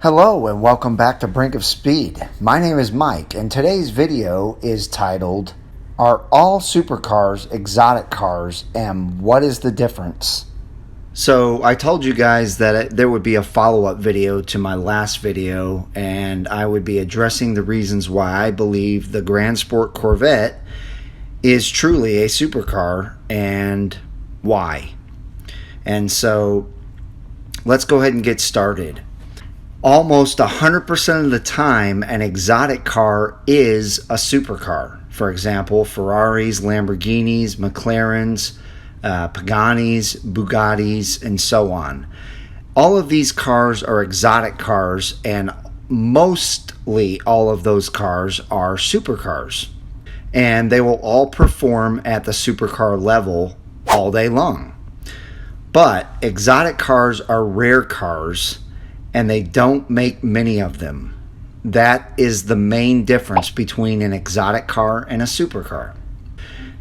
Hello and welcome back to Brink of Speed. My name is Mike and today's video is titled, Are all supercars exotic cars and what is the difference? So I told you guys that there would be a follow-up video to my last video and I would be addressing the reasons why I believe the Grand Sport Corvette is truly a supercar and why. And so let's go ahead and get started. Almost 100% of the time, an exotic car is a supercar. For example, Ferraris, Lamborghinis, McLarens, Paganis, Bugattis, and so on. All of these cars are exotic cars, and mostly all of those cars are supercars. And they will all perform at the supercar level all day long. But exotic cars are rare cars, and they don't make many of them. That is the main difference between an exotic car and a supercar.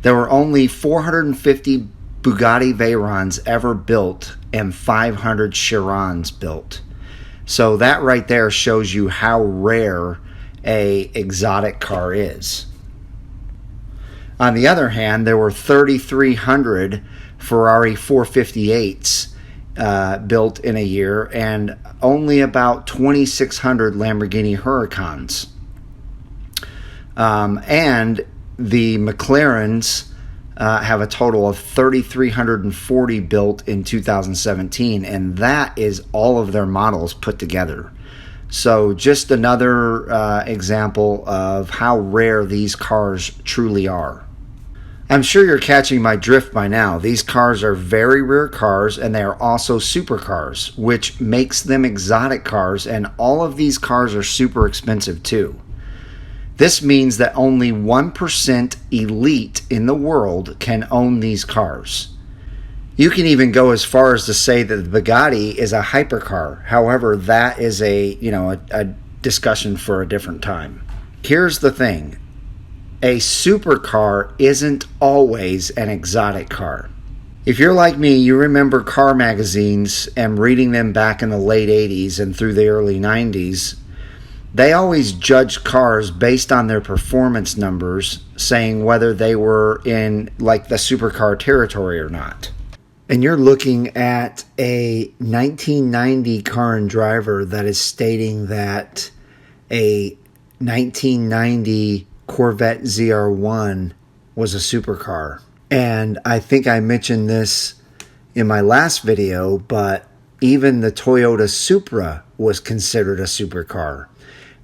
There were only 450 Bugatti Veyrons ever built and 500 Chirons built. So that right there shows you how rare a exotic car is. On the other hand, there were 3,300 Ferrari 458s built in a year and only about 2,600 Lamborghini Huracans. And the McLarens have a total of 3,340 built in 2017, and that is all of their models put together. So just another example of how rare these cars truly are. I'm sure you're catching my drift by now. These cars are very rare cars and they are also supercars, which makes them exotic cars, and all of these cars are super expensive too. This means that only 1% elite in the world can own these cars. You can even go as far as to say that the Bugatti is a hypercar. However, that is a discussion for a different time. Here's the thing. A supercar isn't always an exotic car. If you're like me, you remember car magazines and reading them back in the late 80s and through the early 90s. They always judged cars based on their performance numbers, saying whether they were in like the supercar territory or not. And you're looking at a 1990 Car and Driver that is stating that a 1990 Corvette ZR1 was a supercar. And I think I mentioned this in my last video, but even the Toyota Supra was considered a supercar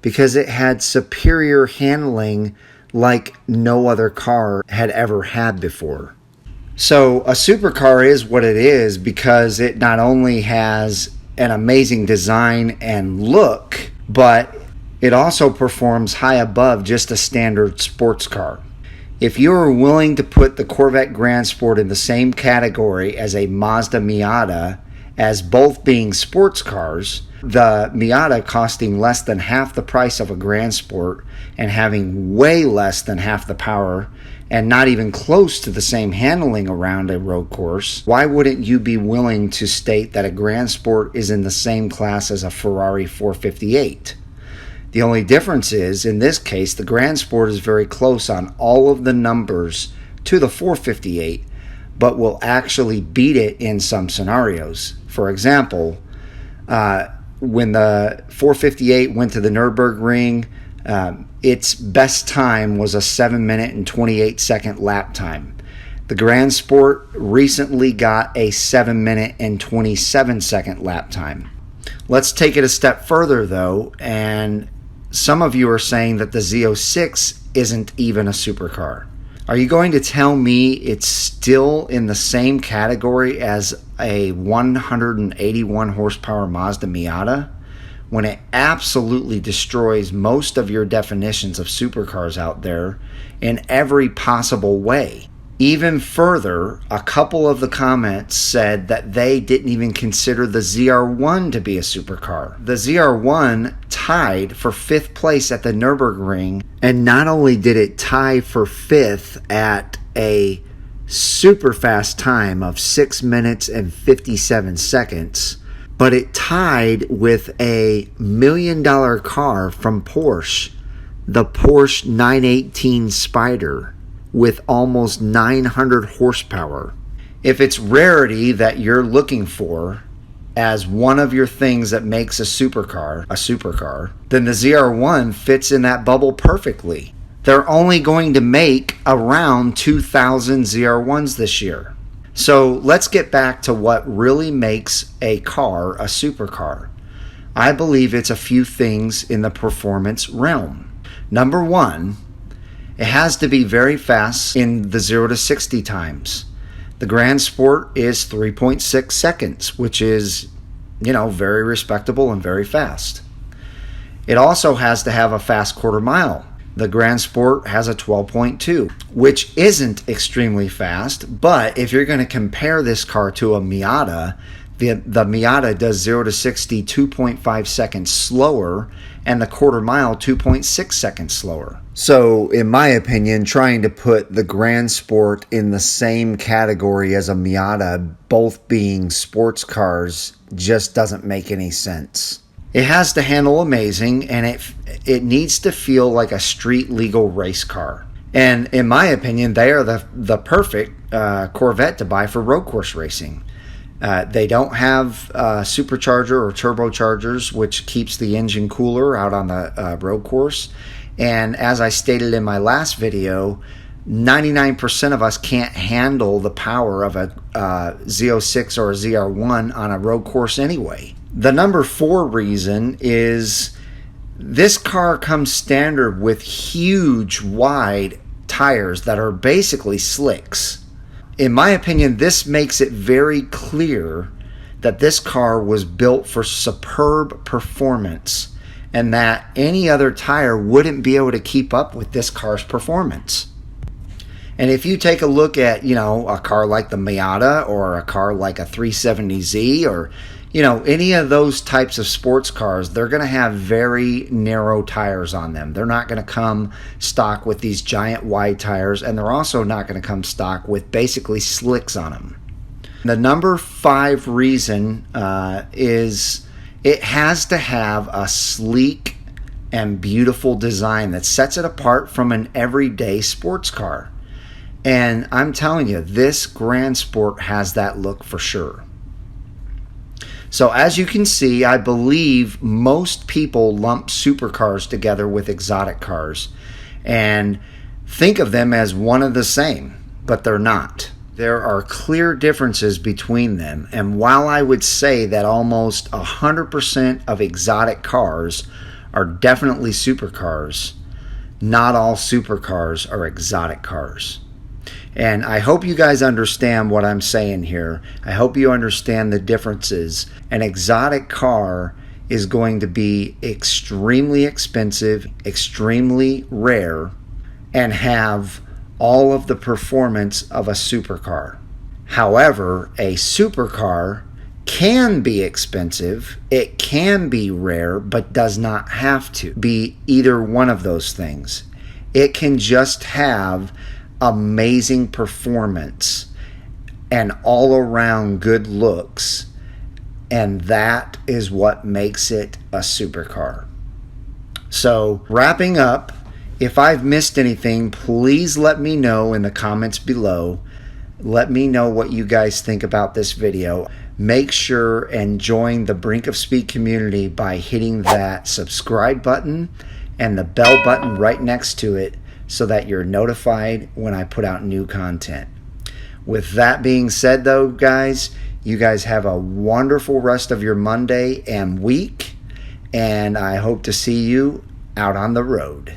because it had superior handling like no other car had ever had before. So a supercar is what it is because it not only has an amazing design and look, but it also performs high above just a standard sports car. If you are willing to put the Corvette Grand Sport in the same category as a Mazda Miata, as both being sports cars, the Miata costing less than half the price of a Grand Sport and having way less than half the power and not even close to the same handling around a road course, why wouldn't you be willing to state that a Grand Sport is in the same class as a Ferrari 458? The only difference is, in this case, the Grand Sport is very close on all of the numbers to the 458, but will actually beat it in some scenarios. For example, when the 458 went to the Nürburgring, its best time was a 7-minute and 28-second lap time. The Grand Sport recently got a 7-minute and 27-second lap time. Let's take it a step further, though, and some of you are saying that the Z06 isn't even a supercar. Are you going to tell me it's still in the same category as a 181 horsepower Mazda Miata when it absolutely destroys most of your definitions of supercars out there in every possible way? Even further, a couple of the comments said that they didn't even consider the ZR1 to be a supercar. The ZR1 tied for 5th place at the Nürburgring, and not only did it tie for 5th at a super fast time of 6 minutes and 57 seconds, but it tied with a $1 million car from Porsche, the Porsche 918 Spyder, with almost 900 horsepower. If it's rarity that you're looking for as one of your things that makes a supercar, then the ZR1 fits in that bubble perfectly. They're only going to make around 2,000 ZR1s this year. So let's get back to what really makes a car a supercar. I believe it's a few things in the performance realm. Number one, it has to be very fast in the 0 to 60 times. The Grand Sport is 3.6 seconds, which is, very respectable and very fast. It also has to have a fast quarter mile. The Grand Sport has a 12.2, which isn't extremely fast, but if you're going to compare this car to a Miata, the Miata does 0 to 60 2.5 seconds slower, and the quarter mile 2.6 seconds slower. So, in my opinion, trying to put the Grand Sport in the same category as a Miata, both being sports cars, just doesn't make any sense. It has to handle amazing, and it needs to feel like a street legal race car. And in my opinion, they are the perfect Corvette to buy for road course racing. They don't have supercharger or turbochargers, which keeps the engine cooler out on the road course. And as I stated in my last video, 99% of us can't handle the power of a Z06 or a ZR1 on a road course anyway. The number 4 reason is this car comes standard with huge, wide tires that are basically slicks. In my opinion, this makes it very clear that this car was built for superb performance, and that any other tire wouldn't be able to keep up with this car's performance. And if you take a look at, a car like the Miata or a car like a 370Z or, any of those types of sports cars, they're going to have very narrow tires on them. They're not going to come stock with these giant wide tires, and they're also not going to come stock with basically slicks on them. The number 5 reason is it has to have a sleek and beautiful design that sets it apart from an everyday sports car. And I'm telling you, this Grand Sport has that look for sure. So as you can see, I believe most people lump supercars together with exotic cars and think of them as one and the same, but they're not. There are clear differences between them, and while I would say that almost 100% of exotic cars are definitely supercars, not all supercars are exotic cars. And I hope you guys understand what I'm saying here. I hope you understand the differences. An exotic car is going to be extremely expensive, extremely rare, and have all of the performance of a supercar. However, a supercar can be expensive, it can be rare, but does not have to be either one of those things. It can just have amazing performance and all around good looks, and that is what makes it a supercar. So wrapping up, if I've missed anything, please let me know in the comments below. Let me know what you guys think about this video. Make sure and join the Brink of Speed community by hitting that subscribe button and the bell button right next to it, so that you're notified when I put out new content. With that being said though, guys, you guys have a wonderful rest of your Monday and week, and I hope to see you out on the road.